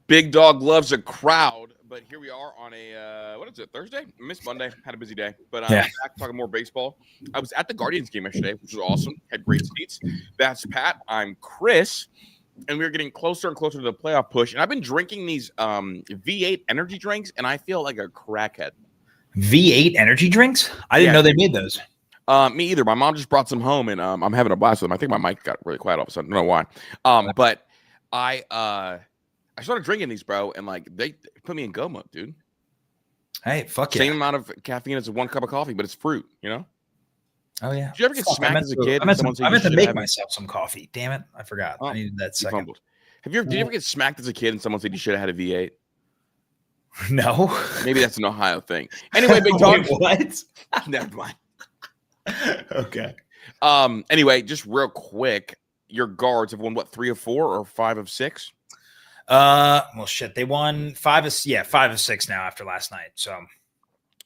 Big Dog loves a crowd, but here we are on a what is it? Thursday? I missed Monday. Had a busy day, but I'm back talking more baseball. I was at the Guardians game yesterday, which was awesome. Had great seats. That's Pat. I'm Chris, and we're getting closer and closer to the playoff push. And I've been drinking these V8 energy drinks, and I feel like a crackhead. V8 energy drinks? I didn't know they made those. Me either. My mom just brought some home, and I'm having a blast with them. I think my mic got really quiet all of a sudden. I don't know why. But I started drinking these, bro, and like they put me in go mode, dude. Hey, fuck Same amount of caffeine as one cup of coffee, but it's fruit, you know? Oh, yeah. Did you ever get smacked as a kid? I meant to make myself some coffee. Damn it. I forgot. I needed that second. Did you ever get smacked as a kid and someone said you should have had a V8? No. Maybe that's an Ohio thing. Anyway, Big Dog. What? Never mind. Okay. Anyway, just real quick, your guards have won, what, 3 of 4 or 5 of 6? Well, shit, they won 5 of 6 now after last night. So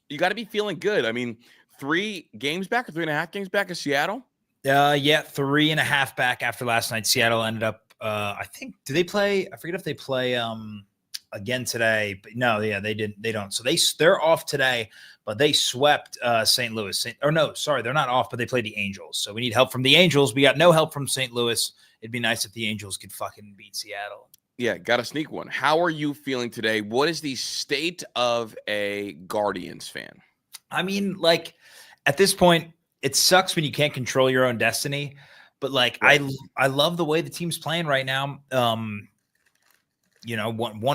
you got to be feeling good. I mean, 3 games back or 3.5 games back of Seattle? Yeah, 3.5 back after last night. Seattle ended up, I think, do they play? I forget if they play again today. But no, yeah, they didn't. They don't. So they're off today, but they swept St. Louis. They're not off, but they played the Angels. So we need help from the Angels. We got no help from St. Louis. It'd be nice if the Angels could fucking beat Seattle. Yeah, got to sneak one. How are you feeling today? What is the state of a Guardians fan? I mean, like, at this point, it sucks when you can't control your own destiny. But, like, right. I love the way the team's playing right now. Won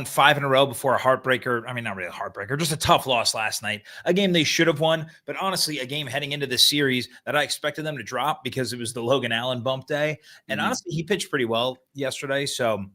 5 in a row before a heartbreaker. I mean, not really a heartbreaker, just a tough loss last night. A game they should have won, but honestly, a game heading into this series that I expected them to drop because it was the Logan Allen bump day. And honestly, he pitched pretty well yesterday, so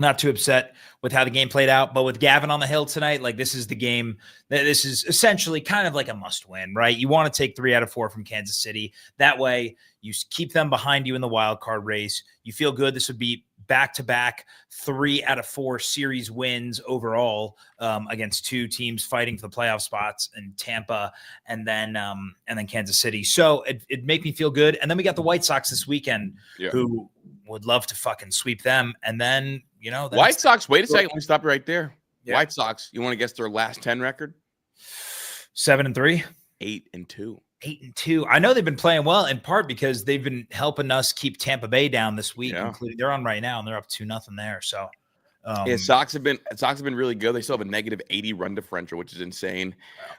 not too upset with how the game played out. But with Gavin on the hill tonight, like, this is the game that this is essentially kind of like a must win, right? You want to take 3 out of 4 from Kansas City. That way you keep them behind you in the wild card race. You feel good. This would be back-to-back 3 out of 4 series wins overall against 2 teams fighting for the playoff spots in Tampa and then Kansas City. So it made me feel good. And then we got the White Sox this weekend, who would love to fucking sweep them. And then, White Sox, wait a second. Let me stop you right there. Yeah. White Sox, you want to guess their last 10 record? 7-3? 8-2. 8-2. I know they've been playing well in part because they've been helping us keep Tampa Bay down this week. Including they're on right now and they're up 2-0 there. So Sox have been really good. They still have a negative 80 run differential, which is insane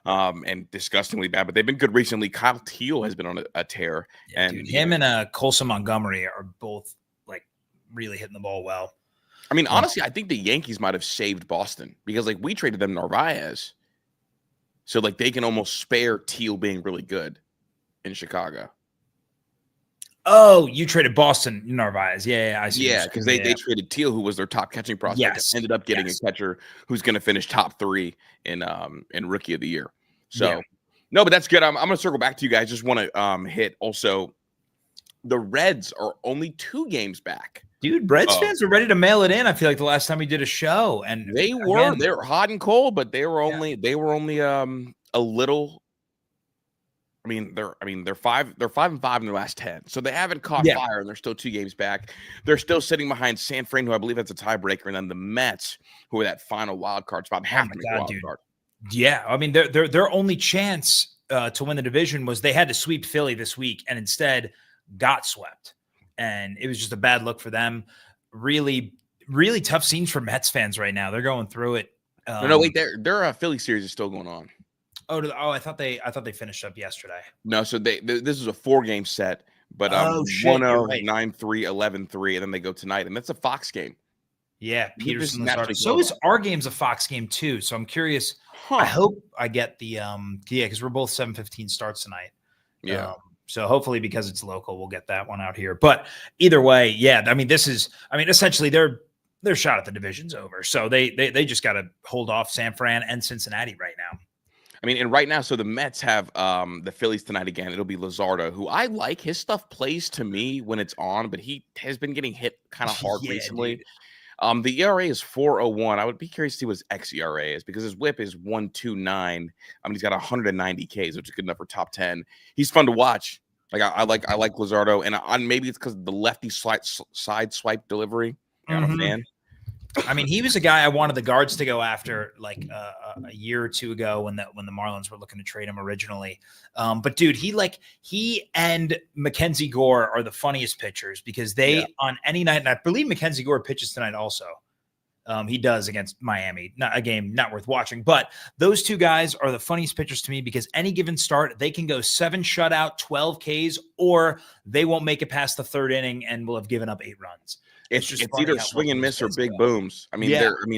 and disgustingly bad. But they've been good recently. Kyle Teal has been on a tear, and dude, him and Colson Montgomery are both like really hitting the ball well. I mean, honestly, I think the Yankees might have saved Boston because like we traded them Narvaez. So, like, they can almost spare Teal being really good in Chicago. Oh, you traded Boston Narvaez. Yeah, I see. Yeah, because they traded Teal, who was their top catching prospect. Yes. Ended up getting a catcher who's going to finish top 3 in Rookie of the Year. So, no, but that's good. I'm going to circle back to you guys. Just want to hit also the Reds are only 2 games back. Dude, Reds fans are ready to mail it in. I feel like the last time we did a show, and they were hot and cold, but they were only a little. I mean they're 5-5 in their last 10, so they haven't caught fire, and they're still 2 games back. They're still sitting behind San Fran, who I believe that's a tiebreaker, and then the Mets, who are that final wild card spot, half the wild card. Yeah, I mean their only chance to win the division was they had to sweep Philly this week, and instead got swept. And it was just a bad look for them. Really, really tough scenes for Mets fans right now. They're going through it. No, wait. Their Philly series is still going on. I thought they finished up yesterday. No, so this is a 4-game set, but 1-0, 9-3, 11-3, and then they go tonight, and that's a Fox game. Yeah, Peterson. So is our game's a Fox game too. So I'm curious. I hope I get the because we're both 7:15 starts tonight. Yeah. So hopefully, because it's local, we'll get that one out here. But either way, essentially their shot at the division's over. So they just got to hold off San Fran and Cincinnati right now. I mean, and right now, so the Mets have the Phillies tonight again. It'll be Luzardo, who I like. His stuff plays to me when it's on, but he has been getting hit kind of hard recently. Dude. The ERA is 4.01. I would be curious to see what his xERA is because his WHIP is 1.29. He's got 190 Ks, which is good enough for top 10. He's fun to watch. Like I like Luzardo, and maybe it's because of the lefty side swipe delivery. I'm a fan. I mean, he was a guy I wanted the Guards to go after like a year or two ago when the Marlins were looking to trade him originally. But dude, he and Mackenzie Gore are the funniest pitchers because they on any night, and I believe Mackenzie Gore pitches tonight also. He does against Miami, not a game not worth watching. But those two guys are the funniest pitchers to me because any given start, they can go 7 shutout, 12 Ks, or they won't make it past the 3rd inning and will have given up 8 runs. It's either swing and miss or big booms. I mean,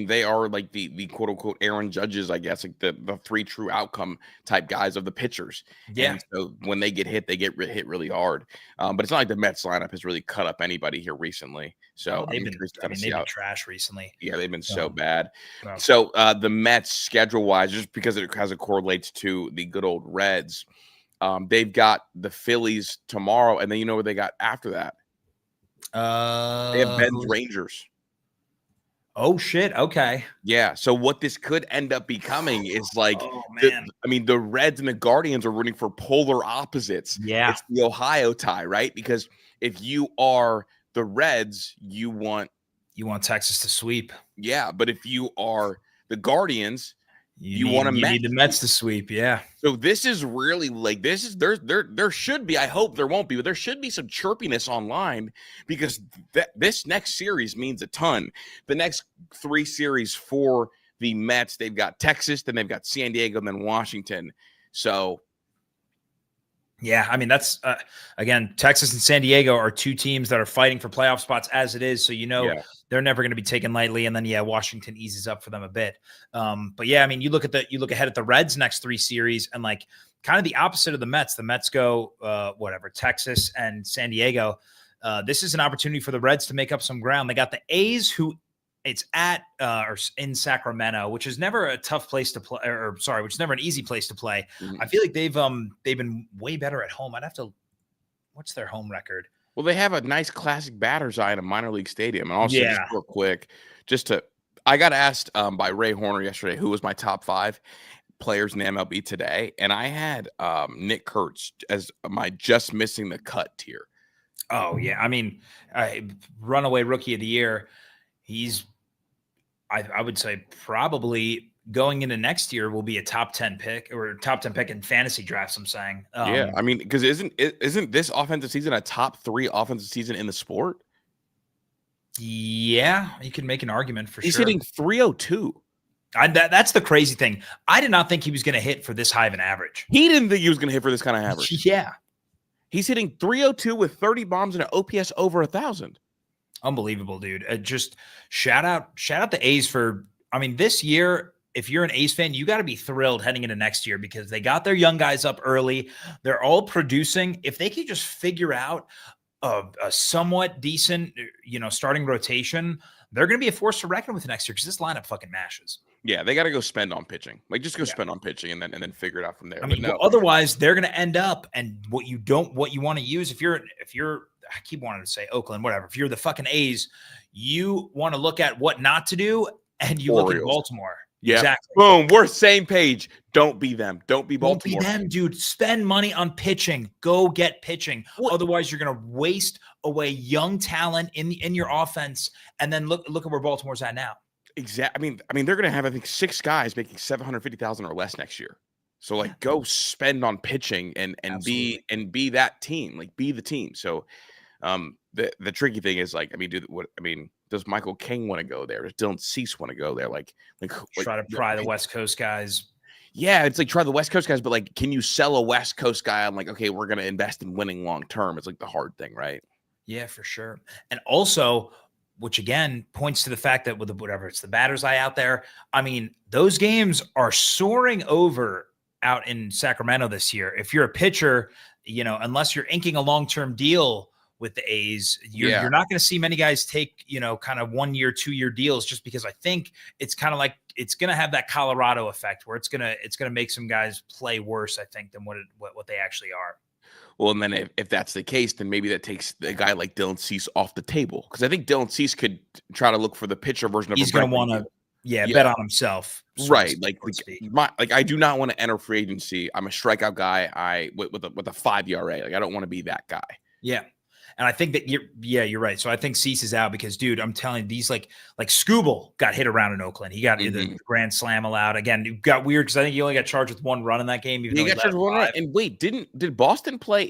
they are like the quote unquote Aaron Judges, I guess, like the 3 true outcome type guys of the pitchers. Yeah. And so when they get hit, they get hit really hard. But it's not like the Mets lineup has really cut up anybody here recently. So they've been trash recently. Yeah, they've been so bad. So the Mets schedule wise, just because it correlates to the good old Reds, they've got the Phillies tomorrow, and then you know what they got after that. They have Ben's Rangers. Oh shit! Okay. Yeah. So what this could end up becoming is like, the Reds and the Guardians are rooting for polar opposites. Yeah, it's the Ohio tie, right? Because if you are the Reds, you want Texas to sweep. Yeah, but if you are the Guardians, you need the Mets to sweep. Yeah. So this is really like there should be, I hope there won't be, but there should be some chirpiness online because this next series means a ton. The next 3 series for the Mets, they've got Texas, then they've got San Diego, and then Washington. So yeah, I mean, that's again, Texas and San Diego are 2 teams that are fighting for playoff spots as it is. So, they're never going to be taken lightly. And then, Washington eases up for them a bit. But yeah, I mean, you look ahead at the Reds next 3 series and like kind of the opposite of the Mets. The Mets go Texas and San Diego. This is an opportunity for the Reds to make up some ground. They got the A's who it's at or in Sacramento, which is never a tough place to play, which is never an easy place to play. Mm-hmm. I feel like they've been way better at home. I'd have to. What's their home record? Well, they have a nice classic batter's eye in a minor league stadium, and also just real quick, I got asked by Ray Horner yesterday who was my top 5 players in the MLB today, and I had Nick Kurtz as my just missing the cut tier. Oh yeah, I mean, runaway rookie of the year. He's, I would say, probably going into next year will be a top 10 pick or top 10 pick in fantasy drafts. I'm saying, yeah, I mean, because isn't this offensive season a top 3 offensive season in the sport? Yeah, you can make an argument for He's sure. He's hitting 302. That's the crazy thing. I did not think he was going to hit for this high of an average. He didn't think he was going to hit for this kind of average. Yeah, he's hitting 302 with 30 bombs and an OPS over 1,000. Unbelievable, dude. Just shout out the A's for, I mean, this year, if you're an A's fan, you got to be thrilled heading into next year because they got their young guys up early. They're all producing. If they could just figure out a somewhat decent, starting rotation, they're going to be a force to reckon with next year because this lineup fucking mashes. Yeah, they got to go spend on pitching. Like, just go spend on pitching and then figure it out from there. I mean, otherwise they're going to end up, and what you want to use if you're I keep wanting to say Oakland, whatever. If you're the fucking A's, you want to look at what not to do, and you look at Baltimore. Yeah, exactly. Boom. We're same page. Don't be them. Don't be Baltimore. Don't be them, dude. Spend money on pitching. Go get pitching. Otherwise, you're going to waste away young talent in your offense. And then look at where Baltimore's at now. Exactly. I mean, they're going to have, I think, 6 guys making $750,000 or less next year. So like, go spend on pitching and be that team. Like, be the team. So, the tricky thing is like, does Michael King want to go there? Does Dylan Cease want to go there? Like try to pry the West Coast guys. Yeah, it's like try the West Coast guys, but like, can you sell a West Coast guy on like, okay, we're going to invest in winning long term? It's like the hard thing, right? Yeah, for sure. And also, which again points to the fact that with it's the batter's eye out there. I mean, those games are soaring over out in Sacramento this year. If you're a pitcher, unless you're inking a long-term deal with the A's, you're not going to see many guys take, kind of 1 year, 2 year deals, just because I think it's kind of like, it's going to have that Colorado effect where it's going to make some guys play worse, I think, than what they actually are. Well, and then if that's the case, then maybe that takes a guy like Dylan Cease off the table. Because I think Dylan Cease could try to look for the pitcher version of. He's going to want to, bet on himself. Right. Like I do not want to enter free agency. I'm a strikeout guy. With a 5 ERA. Like, I don't want to be that guy. Yeah. And I think that you're right. So I think Cease is out because, dude, I'm telling you, these like Scooble got hit around in Oakland. He got the grand slam allowed. Again, it got weird because I think he only got charged with 1 run in that game. Even though he got charged with 1 run. And wait, did Boston play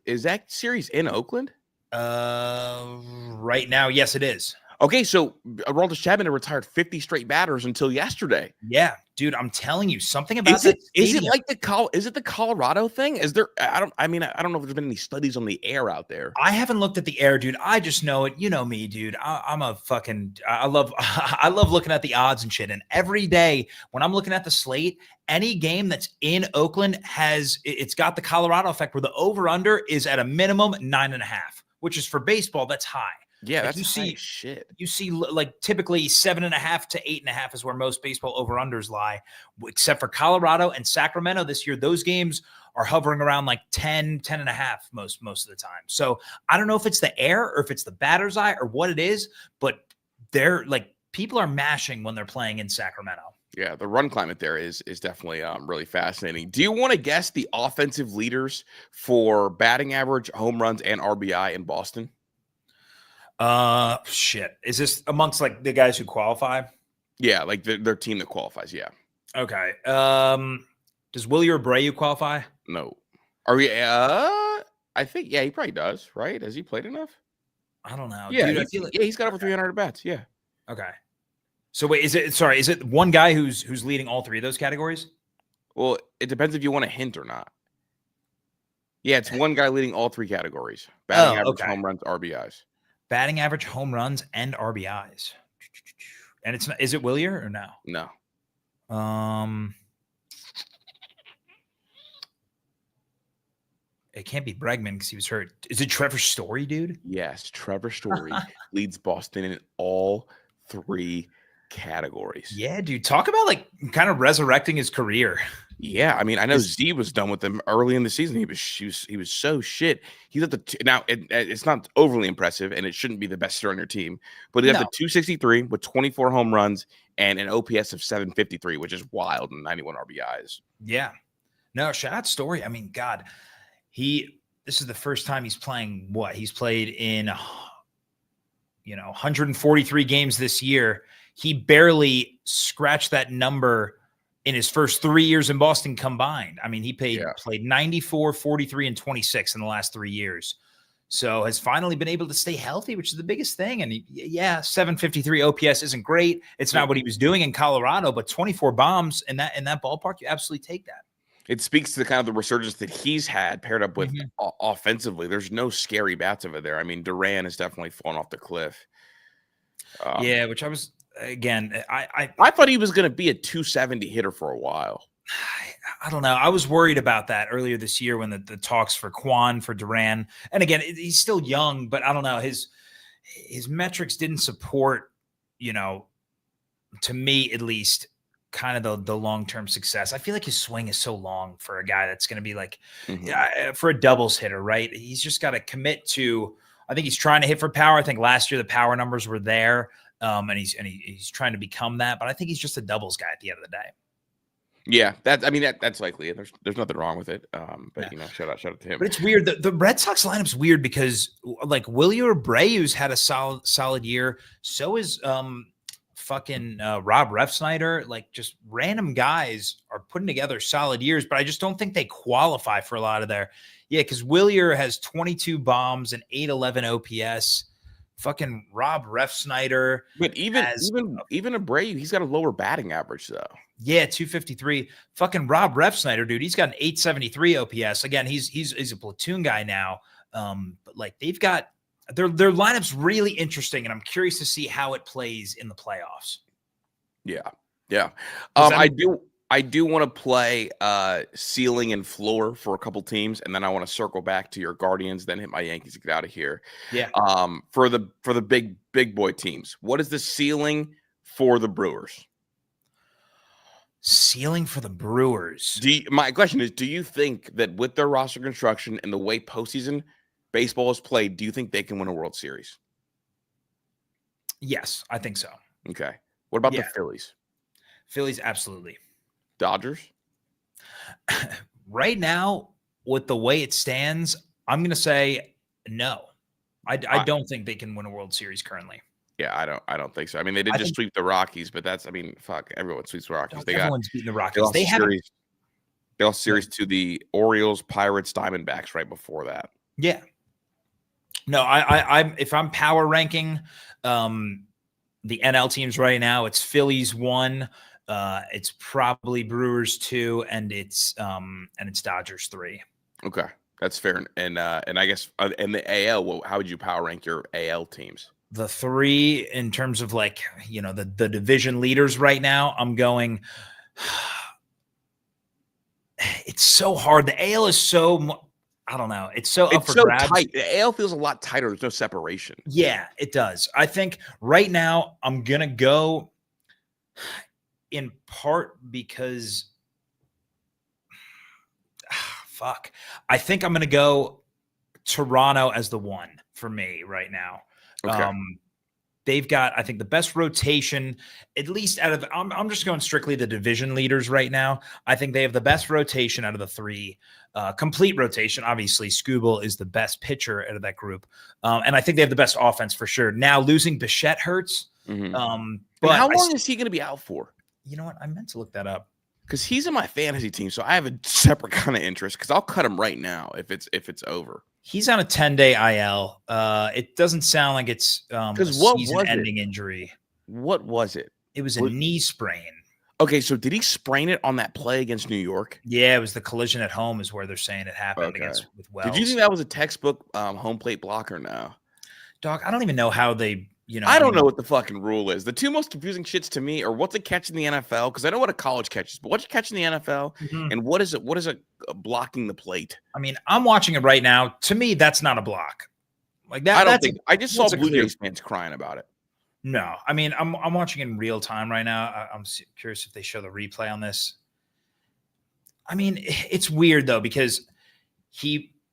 is that series in Oakland? Right now, yes, it is. Okay, so Aroldis Chapman retired 50 straight batters until yesterday. Yeah, dude, I'm telling you something about that. Is it like the Colorado thing? Is there? I don't know if there's been any studies on the air out there. I haven't looked at the air, dude. I just know it. You know me, dude. I love I love looking at the odds and shit. And every day when I'm looking at the slate, any game that's in Oakland it's got the Colorado effect where the over under is at a minimum 9.5, which is for baseball. That's high. Yeah, like that's high shit. You see, like typically 7.5 to 8.5 is where most baseball over-unders lie, except for Colorado and Sacramento this year. Those games are hovering around like 10.5 most of the time. So I don't know if it's the air or if it's the batter's eye or what it is, but they're like people are mashing when they're playing in Sacramento. Yeah, the run climate there is definitely really fascinating. Do you want to guess the offensive leaders for batting average, home runs, and RBI in Boston? Shit. Is this amongst like the guys who qualify? Yeah, like their team that qualifies. Yeah. Okay. Does Willie Abreu qualify? No. Are we? I think he probably does. Right? Has he played enough? I don't know. Yeah, dude, I feel like, he's got over 300 at bats. Yeah. Okay. So wait, is it one guy who's leading all 3 of those categories? Well, it depends if you want a hint or not. Yeah, it's one guy leading all 3 categories: batting average, home runs, RBIs. Batting average, home runs, and RBIs. And is it Willier or no? No. It can't be Bregman because he was hurt. Is it Trevor Story, dude? Yes, Trevor Story leads Boston in all 3 categories. Yeah, dude. Talk about like kind of resurrecting his career. Yeah, I mean, I know Z was done with them early in the season. He was so shit. He's at now. It's not overly impressive, and it shouldn't be the best hitter on your team. But he's at the 263 with 24 home runs and an OPS of 753, which is wild, and 91 RBIs. Yeah, no, shout out Story. I mean, God, this is the first time he's playing. He's played in 143 games this year. He barely scratched that number in his first 3 years in Boston combined. I mean, he played 94, 43, and 26 in the last 3 years. So has finally been able to stay healthy, which is the biggest thing. And 753 OPS isn't great. It's not what he was doing in Colorado, but 24 bombs in that ballpark, you absolutely take that. It speaks to the kind of the resurgence that he's had paired up with offensively. There's no scary bats over there. I mean, Duran has definitely fallen off the cliff. Which I was, again, I thought he was going to be a 270 hitter for a while. I don't know. I was worried about that earlier this year when the talks for Quan, for Duran, and again, he's still young, but I don't know. His metrics didn't support, to me at least, kind of the long-term success. I feel like his swing is so long for a guy that's going to be like for a doubles hitter, right? He's just got to commit to. I think he's trying to hit for power. I think last year the power numbers were there, and he's trying to become that. But I think he's just a doubles guy at the end of the day. Yeah, that's likely. There's nothing wrong with it. But shout out to him. But it's weird. The Red Sox lineup's weird because like Willie Abreu's had a solid year. So is fucking Rob Refsnyder. Like just random guys are putting together solid years, but I just don't think they qualify for a lot of their. Yeah, because Willier has 22 bombs and 811 OPS. Fucking Rob Refsnyder. But even Abreu, he's got a lower batting average though. Yeah, 253. Fucking Rob Refsnyder, dude. He's got an 873 OPS. Again, he's a platoon guy now. But like they've got their lineup's really interesting, and I'm curious to see how it plays in the playoffs. Yeah. I do want to play ceiling and floor for a couple teams, and then I want to circle back to your Guardians, then hit my Yankees to get out of here. Yeah. For the big boy teams, what is the ceiling for the Brewers? Ceiling for the Brewers. My question is, do you think that with their roster construction and the way postseason baseball is played, do you think they can win a World Series? Yes, I think so. Okay. What about the Phillies? Phillies, absolutely. Dodgers? Right now, with the way it stands, I'm going to say no. I don't think they can win a World Series currently. Yeah, I don't think so. I mean, they did I just think sweep the Rockies, but that's, I mean, fuck, everyone sweeps the Rockies. everyone's beating the They Rockies. lost They the haven't. series. They lost Yeah. series to the Orioles, Pirates, Diamondbacks right before that. Yeah. No, I'm if I'm power ranking the NL teams right now, it's Phillies 1, it's probably Brewers 2, and it's Dodgers 3. Okay, that's fair. And I guess in the AL, well, how would you power rank your AL teams? The 3 in terms of like, the division leaders right now, I'm going it's so hard. The AL is so I don't know. It's so up It's for so grabs. tight. The AL feels a lot tighter. There's no separation. Yeah, it does. I think right now I'm going to go in part because fuck. I think I'm going to go Toronto as the 1 for me right now. Okay. They've got, I think, the best rotation, at least out of I'm just going strictly the division leaders right now. I think they have the best rotation out of the 3. Complete rotation. Obviously, Skubal is the best pitcher out of that group. And I think they have the best offense for sure. Now, losing Bichette hurts. Mm-hmm. But how long is he going to be out for? You know what? I meant to look that up. Because he's in my fantasy team, so I have a separate kind of interest. Because I'll cut him right now if it's over. He's on a 10-day IL. It doesn't sound like it's a season-ending injury. What was it? It was a knee sprain. Okay, so did he sprain it on that play against New York? Yeah, it was the collision at home is where they're saying it happened with Wells. Did you think that was a textbook home plate blocker now? Dog, I don't even know how they, I don't know what the fucking rule is. The 2 most confusing shits to me are what's a catch in the NFL, because I know what a college catch is, but what's a catch in the NFL, and what is it blocking the plate? I mean, I'm watching it right now. To me, that's not a block. Like that. I just saw Blue Jays fans crying about it. No, I mean, I'm watching in real time right now. I'm curious if they show the replay on this. I mean, it's weird though, because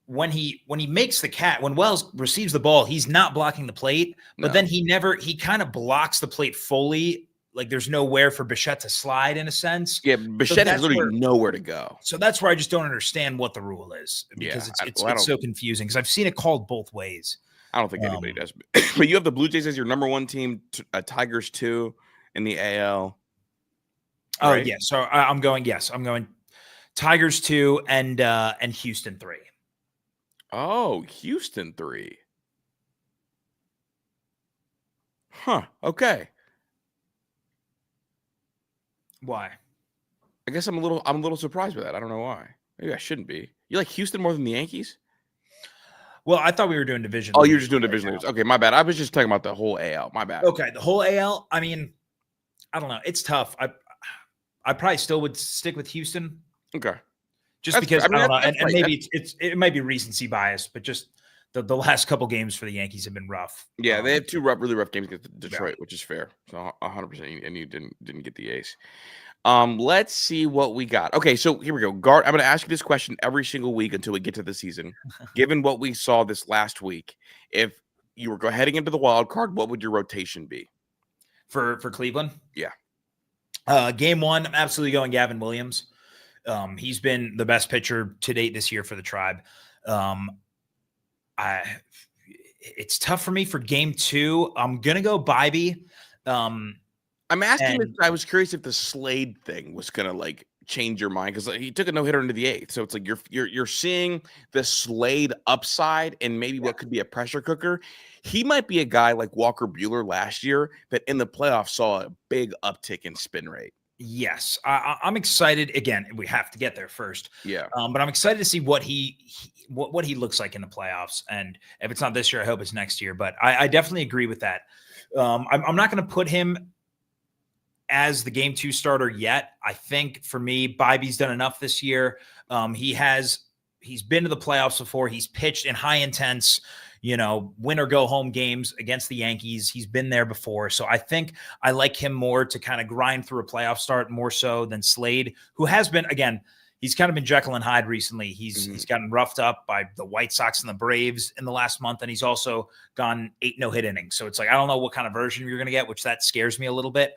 when he makes the catch, when Wells receives the ball, he's not blocking the plate, but then he kind of blocks the plate fully. Like there's nowhere for Bichette to slide in a sense. Yeah, Bichette has literally nowhere to go. So that's where I just don't understand what the rule is, because it's so confusing, because I've seen it called both ways. I don't think anybody does. But you have the Blue Jays as your number 1 team, Tigers 2 in the AL. Right? Oh, yeah. So I'm going Tigers 2 and Houston 3. Oh, Houston 3. Huh. Okay. Why? I guess I'm a little surprised by that. I don't know why. Maybe I shouldn't be. You like Houston more than the Yankees? Well, I thought we were doing division. Oh, you're just doing division leaders. Okay, my bad. I was just talking about the whole AL. My bad. Okay, the whole AL. I mean, I don't know. It's tough. I probably still would stick with Houston. Okay. Just because I don't know, and maybe it might be recency bias, but just the last couple games for the Yankees have been rough. Yeah, they have 2 really rough games against Detroit, which is fair. So 100%, and you didn't get the ace. Let's see what we got. Okay, so here we go. Guard, I'm going to ask you this question every single week until we get to the season. Given what we saw this last week, if you were heading into the wild card, what would your rotation be for Cleveland? Yeah. Game 1, I'm absolutely going Gavin Williams. He's been the best pitcher to date this year for the Tribe. It's tough for me for game 2. I'm gonna go Bibee. I'm asking this. I was curious if the Slade thing was gonna change your mind, because he took a no-hitter into the 8th. So it's like you're seeing the Slade upside and maybe what could be a pressure cooker. He might be a guy like Walker Buehler last year that in the playoffs saw a big uptick in spin rate. Yes, I'm excited. Again, we have to get there first. Yeah. But I'm excited to see what he looks like in the playoffs. And if it's not this year, I hope it's next year. But I definitely agree with that. I'm not going to put him as the game 2 starter yet. I think for me, Bibee's done enough this year. He's been to the playoffs before. He's pitched in high intense, win or go home games against the Yankees. He's been there before. So I think I like him more to kind of grind through a playoff start more so than Slade, who has been, again, he's kind of been Jekyll and Hyde recently. He's gotten roughed up by the White Sox and the Braves in the last month, and he's also gone 8 no-hit innings. So it's like, I don't know what kind of version you're going to get, which that scares me a little bit.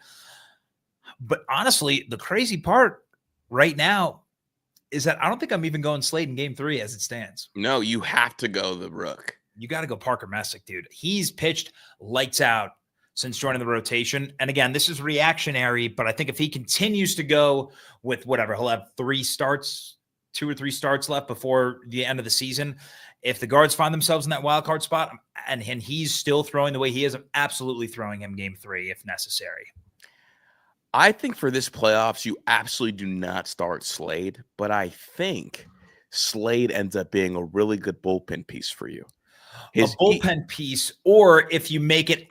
But honestly, the crazy part right now is that I don't think I'm even going Slade in game 3 as it stands. No, you have to go the Rook. You got to go Parker Messick, dude. He's pitched lights out since joining the rotation. And again, this is reactionary, but I think if he continues to go with whatever, he'll have 2 or 3 starts left before the end of the season. If the guards find themselves in that wild card spot and he's still throwing the way he is, I'm absolutely throwing him game 3 if necessary. I think for this playoffs, you absolutely do not start Slade, but I think Slade ends up being a really good bullpen piece for you. A bullpen piece, or if you make it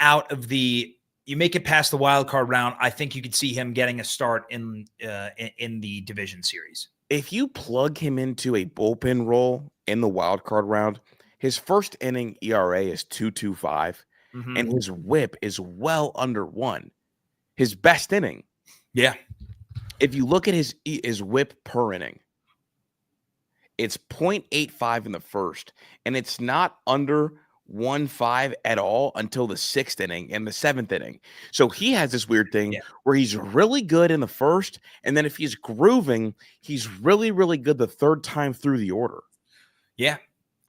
you make it past the wild card round, I think you could see him getting a start in the division series. If you plug him into a bullpen role in the wild card round, his first inning ERA is 2.25, and his WHIP is well under 1. His best inning. Yeah. If you look at his WHIP per inning, it's 0.85 in the first, and it's not under 1.5 at all until the 6th inning and the 7th inning. So he has this weird thing where he's really good in the first, and then if he's grooving, he's really, really good the 3rd time through the order. Yeah.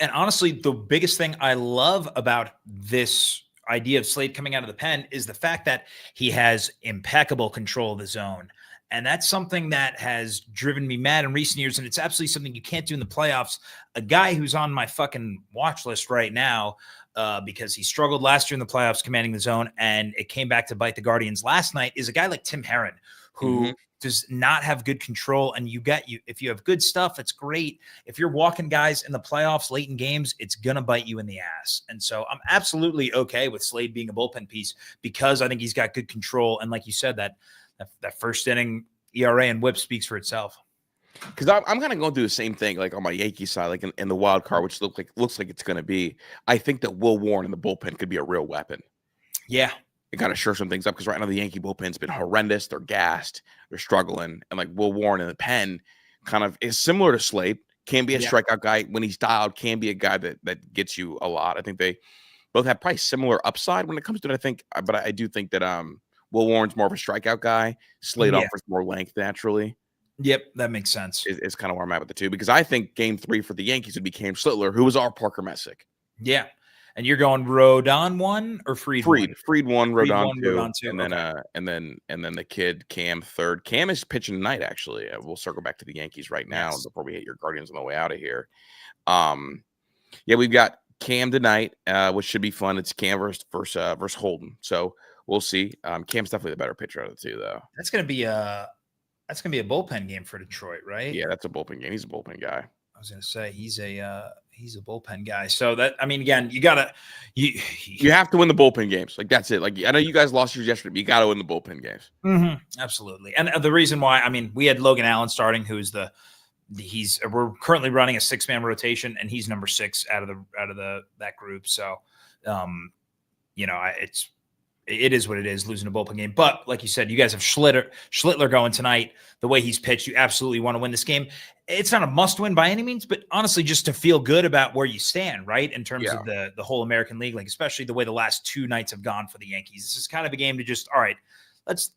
And honestly, the biggest thing I love about this idea of Slade coming out of the pen is the fact that he has impeccable control of the zone. And that's something that has driven me mad in recent years. And it's absolutely something you can't do in the playoffs. A guy who's on my fucking watch list right now, because he struggled last year in the playoffs commanding the zone, and it came back to bite the Guardians last night, is a guy like Tim Herron, who does not have good control. And if you have good stuff, it's great. If you're walking guys in the playoffs late in games, it's going to bite you in the ass. And so I'm absolutely okay with Slade being a bullpen piece because I think he's got good control. And like you said, that first inning ERA and WHIP speaks for itself. Because I'm kind of going through the same thing, like on my Yankee side, like in the wild card, which looks like it's going to be. I think that Will Warren in the bullpen could be a real weapon. Yeah, it kind of shore some things up because right now the Yankee bullpen's been horrendous. They're gassed. They're struggling, and like Will Warren in the pen, kind of is similar to Slade. Can be a strikeout guy when he's dialed. Can be a guy that gets you a lot. I think they both have probably similar upside when it comes to it. I think, but I do think that Will Warren's more of a strikeout guy. Slade offers more length naturally. Yep, that makes sense. Is kind of where I'm at with the two, because I think game 3 for the Yankees would be Cam Slittler, who was our Parker Messick. Yeah. And you're going Rodon 1 or Fried 1? Fried 1, Rodon 2, and okay. then the kid Cam 3rd. Cam is pitching tonight, actually. We'll circle back to the Yankees right now before we hit your Guardians on the way out of here. We've got Cam tonight, which should be fun. It's Cam versus Holden. So we'll see. Cam's definitely the better pitcher out of the two, though. That's gonna be a bullpen game for Detroit, right? Yeah, that's a bullpen game. He's a bullpen guy. I was gonna say he's a bullpen guy. So that, I mean, again, you have to win the bullpen games. Like, that's it. Like, I know you guys lost yours yesterday, but you got to win the bullpen games. Absolutely. And the reason why, I mean, we had Logan Allen starting, who's we're currently running a 6-man rotation, and he's number 6 out of that group. So, it is what it is, losing a bullpen game. But like you said, you guys have Schlittler going tonight. The way he's pitched, you absolutely want to win this game. It's not a must win by any means, but honestly, just to feel good about where you stand, right? In terms of the whole American League, like especially the way the last 2 nights have gone for the Yankees. This is kind of a game to just, all right, let's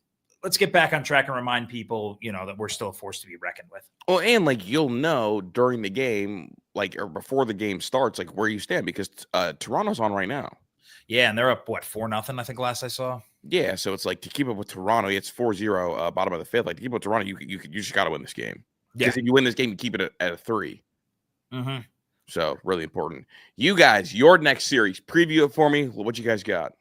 get back on track and remind people, that we're still a force to be reckoned with. Well, and like, you'll know during the game, like, or before the game starts, like where you stand, because Toronto's on right now. Yeah, and they're up, 4-0, I think, last I saw. Yeah, so it's like, to keep up with Toronto, it's 4-0, bottom of the 5th. Like, to keep up with Toronto, you just got to win this game. Because if you win this game, you keep it at a 3. So, really important. You guys, your next series, preview it for me. What you guys got?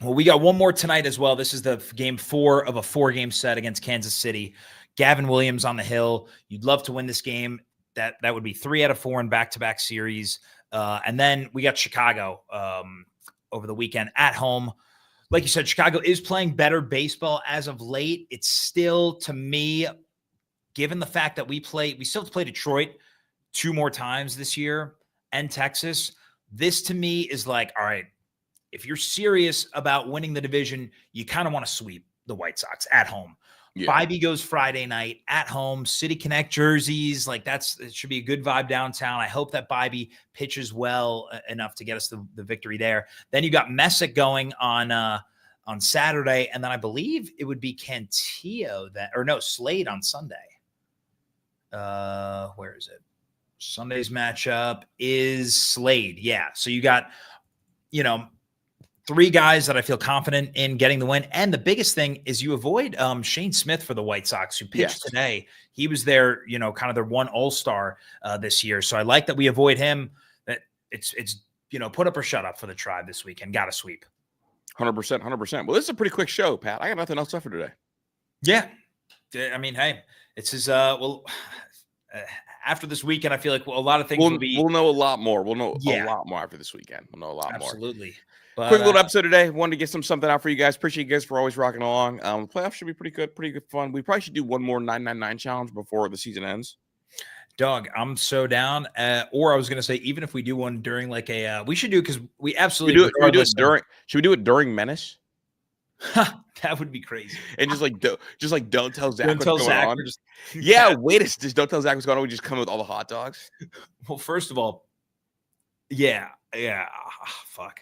Well, we got one more tonight as well. This is the game 4 of a 4-game set against Kansas City. Gavin Williams on the hill. You'd love to win this game. That would be 3 out of 4 in back-to-back series. And then we got Chicago over the weekend at home. Like you said, Chicago is playing better baseball as of late. It's still, to me, given the fact that we still have to play Detroit 2 more times this year and Texas, this to me is like, all right, if you're serious about winning the division, you kind of want to sweep the White Sox at home. Bybee goes Friday night at home, City Connect jerseys. Like, it should be a good vibe downtown. I hope that Bybee pitches well enough to get us the victory there. Then you got Messick going on Saturday. And then I believe it would be Slade on Sunday. Where is it? Sunday's matchup is Slade. Yeah. So you got, you know, 3 guys that I feel confident in getting the win. And the biggest thing is you avoid Shane Smith for the White Sox, who pitched today. He was their, kind of their one all-star this year. So I like that we avoid him. That it's put up or shut up for the Tribe this weekend. Got to sweep. 100%, 100%. Well, this is a pretty quick show, Pat. I got nothing else left for today. Yeah. I mean, hey, it's his, after this weekend, I feel like a lot of things we'll know a lot more. We'll know a lot more after this weekend. We'll know a lot more. Absolutely. But, quick little episode today. Wanted to get something out for you guys. Appreciate you guys for always rocking along. The playoffs should be pretty good fun. We probably should do one more 999 challenge before the season ends. Dog, I'm so down. Or I was gonna say, even if we do one during like a, we should do because we absolutely should we do it during Menace? That would be crazy. And don't tell Zach what's going on. Just don't tell Zach what's going on. We just come with all the hot dogs. Well, first of all, fuck.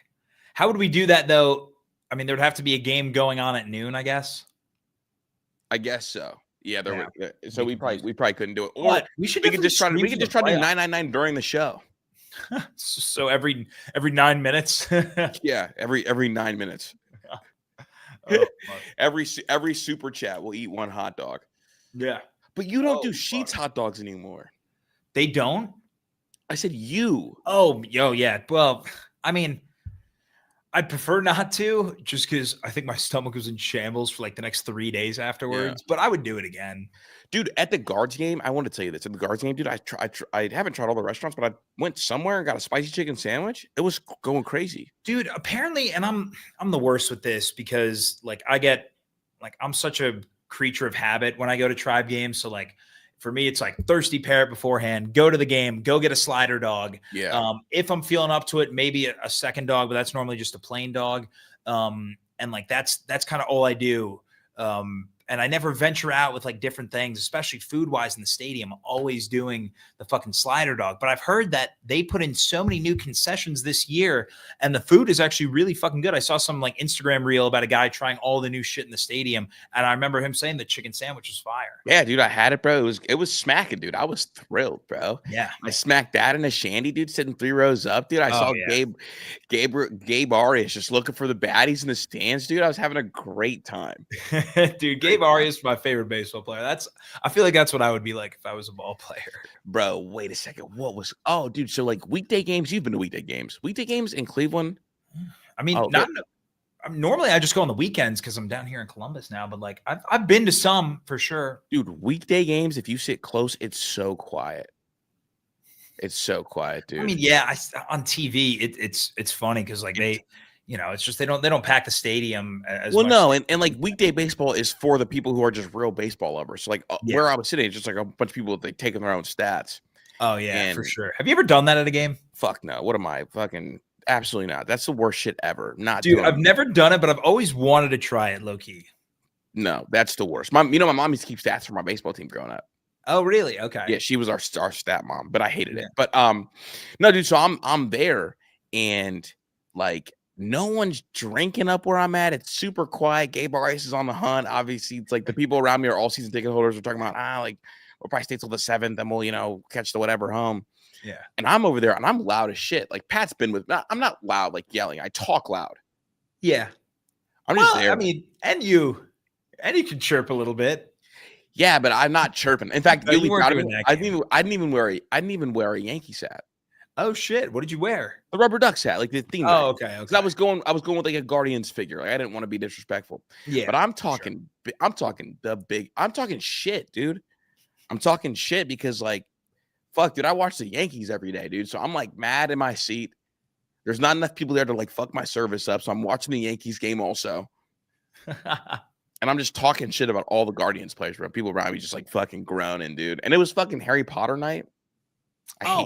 How would we do that though? I mean, there would have to be a game going on at noon, I guess. I guess so. Yeah, so we probably couldn't do it. Or what? We could just try to do 999 during the show. So every 9 minutes. Yeah, every 9 minutes. Every super chat will eat one hot dog. Yeah, but you don't do Sheetz hot dogs anymore. They don't. I said you. Oh, yeah. Well, I mean, I'd prefer not to, just because I think my stomach was in shambles for like the next 3 days afterwards. Yeah. But I would do it again, dude. At the Guards game, I want to tell you this. At the Guards game, dude, I haven't tried all the restaurants, but I went somewhere and got a spicy chicken sandwich. It was going crazy, dude. Apparently, and I'm the worst with this because I'm such a creature of habit when I go to Tribe games. So like, for me, it's like thirsty parrot beforehand, go to the game, go get a slider dog. Yeah. If I'm feeling up to it, maybe a second dog, but that's normally just a plain dog. And like, that's kind of all I do. And I never venture out with like different things, especially food wise in the stadium. I'm always doing the fucking slider dog. But I've heard that they put in so many new concessions this year and the food is actually really fucking good. I saw some like Instagram reel about a guy trying all the new shit in the stadium. And I remember him saying the chicken sandwich was fire. Yeah, dude, I had it, bro. It was smacking, dude. I was thrilled, bro. Yeah. I smacked that in a shandy, dude, sitting 3 rows up, dude. I saw Gabe Arias just looking for the baddies in the stands, dude. I was having a great time. Dude, Gabe Arias is my favorite baseball player. I feel like that's what I would be like if I was a ball player. Bro, wait a second. Dude, so like weekday games, you've been to weekday games in Cleveland? I mean, normally I just go on the weekends because I'm down here in Columbus now, but like I've been to some for sure. Dude, weekday games, if you sit close, it's so quiet. It's so quiet, dude. I mean, yeah, on TV, it's funny because like it's just they don't pack the stadium as well. Much. No, and like weekday baseball is for the people who are just real baseball lovers. So like where I was sitting, it's just like a bunch of people that taking their own stats. Oh yeah, for sure. Have you ever done that at a game? Fuck no. What am I fucking? Absolutely not. That's the worst shit ever. Dude, I've never done it, but I've always wanted to try it low key. No, that's the worst. My mom used to keep stats for my baseball team growing up. Oh, really? Okay. Yeah, she was our stat mom, but I hated it. But no, dude. So I'm there, and like no one's drinking up where I'm at. It's super quiet. Gabe Arias is on the hunt. Obviously, it's like the people around me are all season ticket holders. We're talking about like we'll probably stay till the 7th, and we'll catch the whatever home. Yeah. And I'm over there, and I'm loud as shit. Like Pat's been with me. I'm not loud like yelling. I talk loud. Yeah. I'm just there. I mean, and you can chirp a little bit. Yeah, but I'm not chirping. In fact, you'll be proud of me. I didn't even wear a Yankees hat. Oh shit! What did you wear? The rubber ducks hat, like the theme. Oh, okay. Because I was going with like a Guardians figure. Like I didn't want to be disrespectful. Yeah. But I'm talking shit, dude. I'm talking shit because like, fuck, dude. I watch the Yankees every day, dude. So I'm like mad in my seat. There's not enough people there to like fuck my service up. So I'm watching the Yankees game also. And I'm just talking shit about all the Guardians players, bro. People around me just like fucking groaning, dude. And it was fucking Harry Potter night. I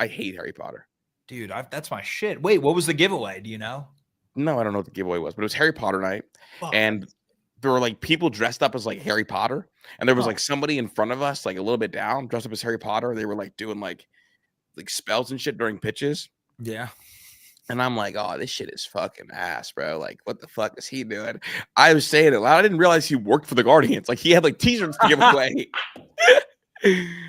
hate Harry Potter. Dude, that's my shit. Wait, what was the giveaway? Do you know? No, I don't know what the giveaway was, but it was Harry Potter night. Fuck. And there were like people dressed up as like Harry Potter. And there was like somebody in front of us, like a little bit down, dressed up as Harry Potter. They were like doing like spells and shit during pitches. Yeah. And I'm like, oh, this shit is fucking ass, bro. Like, what the fuck is he doing? I was saying it loud. I didn't realize he worked for the Guardians. Like, he had like t-shirts to give away.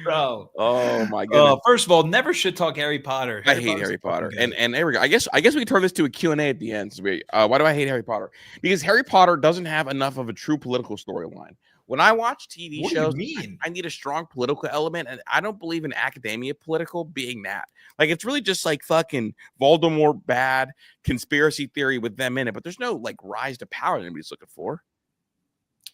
Bro. Oh my goodness. First of all, never should talk Harry Potter. I hate Harry Potter. And there we go. I guess we can turn this to a Q&A at the end. So why do I hate Harry Potter? Because Harry Potter doesn't have enough of a true political storyline. When I watch TV What shows, do you mean? I need a strong political element, and I don't believe in academia political being that. Like, it's really just like fucking Voldemort bad conspiracy theory with them in it, but there's no like rise to power that anybody's looking for.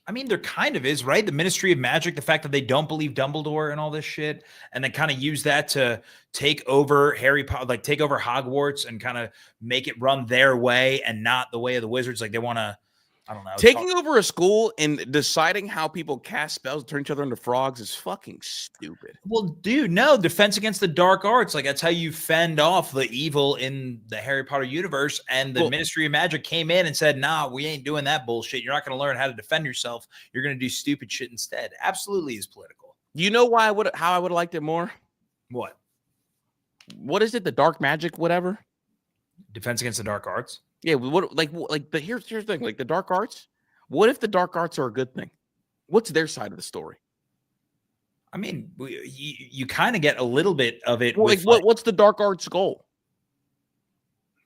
I mean, there kind of is, right? The Ministry of Magic, the fact that they don't believe Dumbledore and all this shit, and they kind of use that to take over Harry Potter, like take over Hogwarts and kind of make it run their way and not the way of the wizards. Like they want to, I don't know. Taking over a school and deciding how people cast spells, turn each other into frogs is fucking stupid. Well, dude, no, Defense Against the Dark Arts. Like that's how you fend off the evil in the Harry Potter universe. And the Ministry of Magic came in and said, nah, we ain't doing that bullshit. You're not going to learn how to defend yourself. You're going to do stupid shit instead. Absolutely is political. You know why how I would have liked it more? What? What is it? The dark magic, whatever? Defense Against the Dark Arts? Yeah, here's the thing, like the dark arts. What if the dark arts are a good thing? What's their side of the story? I mean, you kind of get a little bit of it. Well, what's the dark arts goal?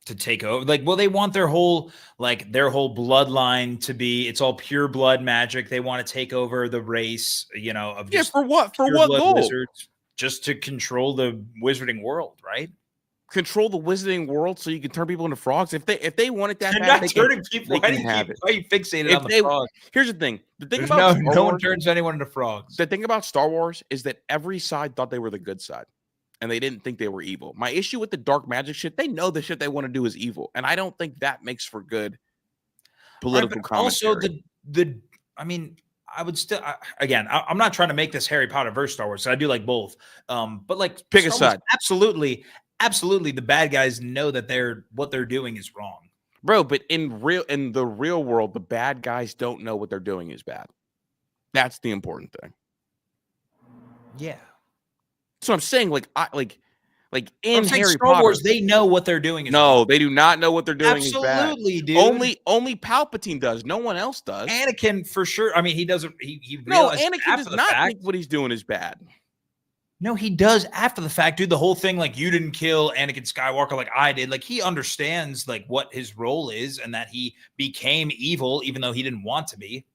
To take over, like, well, they want their whole bloodline to be, it's all pure blood magic. They want to take over the race, you know, of just for what goal? Wizards, just to control the wizarding world, right? Control the wizarding world so you can turn people into frogs. If they want it that They're bad, not turning people. Why are you fixated on the frogs? Here's the thing. No one turns anyone into frogs. The thing about Star Wars is that every side thought they were the good side, and they didn't think they were evil. My issue with the dark magic shit, they know the shit they want to do is evil, and I don't think that makes for good political commentary. Also, I mean, I would still, again, I'm not trying to make this Harry Potter versus Star Wars, so I do like both. But like, pick a side. Absolutely, the bad guys know that what they're doing is wrong, bro. But in the real world, the bad guys don't know what they're doing is bad. That's the important thing. Yeah. So I'm saying, in Harry Star Potter, Wars, they know what they're doing is no, wrong. they do not know what they're doing is bad. Absolutely, dude. Only Palpatine does. No one else does. Anakin, for sure. I mean, he doesn't. He no, Anakin does not think what he's doing is bad. No, he does after the fact, dude. The whole thing, like, you didn't kill Anakin Skywalker like I did. Like, he understands, like, what his role is and that he became evil even though he didn't want to be.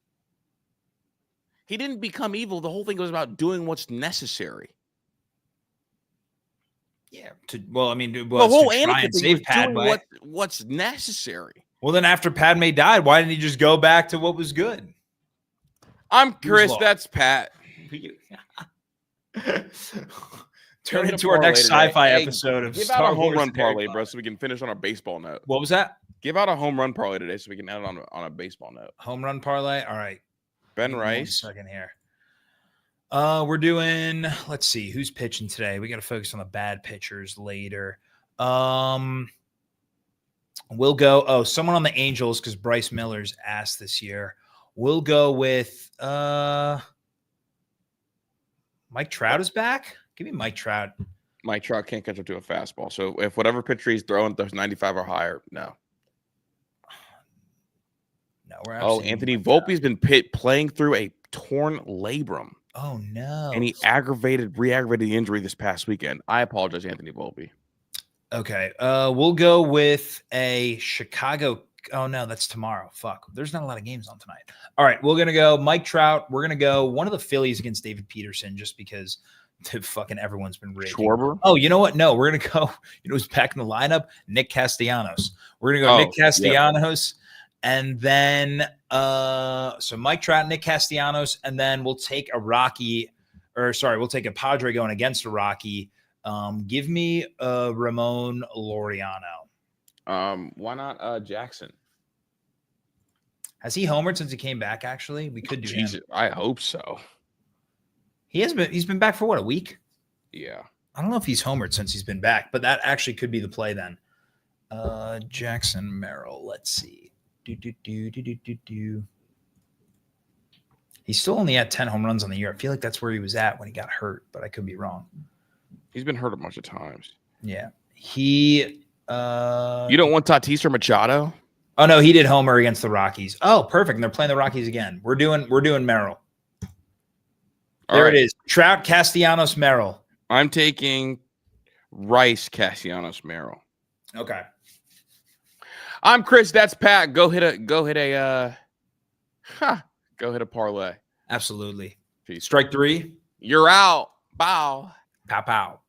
He didn't become evil. The whole thing was about doing what's necessary. Yeah. The whole Anakin thing was doing what's necessary. Well, then after Padme died, why didn't he just go back to what was good? I'm Chris. That's Pat. Turn into our next sci-fi episode of Give Star out a home Wars run parlay, bro, so we can finish on a baseball note. What was that? Give out a home run parlay today so we can end on a baseball note. Home run parlay? All right. Ben Rice. 1 second here. We're doing, let's see, who's pitching today? We got to focus on the bad pitchers later. We'll go, someone on the Angels, because Bryce Miller's asked this year. We'll go with Mike Trout is back. Give me Mike Trout. Mike Trout can't catch up to a fastball. So if whatever pitcher he's throwing throws 95 or higher, no. No, we're Anthony Volpe's been playing through a torn labrum. Oh no! And he re-aggravated the injury this past weekend. I apologize, Anthony Volpe. Okay, we'll go with a Chicago. Oh no, that's tomorrow. Fuck, there's not a lot of games on tonight. All right, we're gonna go Mike Trout. We're gonna go one of the Phillies against David Peterson, just because fucking everyone's been raging. Schwarber? Oh, you know what? No, we're gonna go. You know who's back in the lineup? Nick Castellanos. We're gonna go Nick Castellanos. Yeah. And then, so Mike Trout, Nick Castellanos, and then we'll take a Padre going against a Rocky. Give me Ramon Laureano. Why not Jackson? Has he homered since he came back? Actually, we could do him. I hope so. He's been back for what, a week? Yeah. I don't know if he's homered since he's been back, but that actually could be the play then. Jackson Merrill. Let's see. He's still only at 10 home runs on the year. I feel like that's where he was at when he got hurt, but I could be wrong. He's been hurt a bunch of times. Yeah. You don't want Tatis or Machado? Oh no, he did homer against the Rockies. Oh, perfect. And they're playing the Rockies again. We're doing Merrill. There it is. Trout, Castellanos, Merrill. I'm taking Rice, Castellanos, Merrill. Okay. I'm Chris. That's Pat. Go hit a parlay. Absolutely. Peace. Strike 3. You're out. Bow. Pow, pow.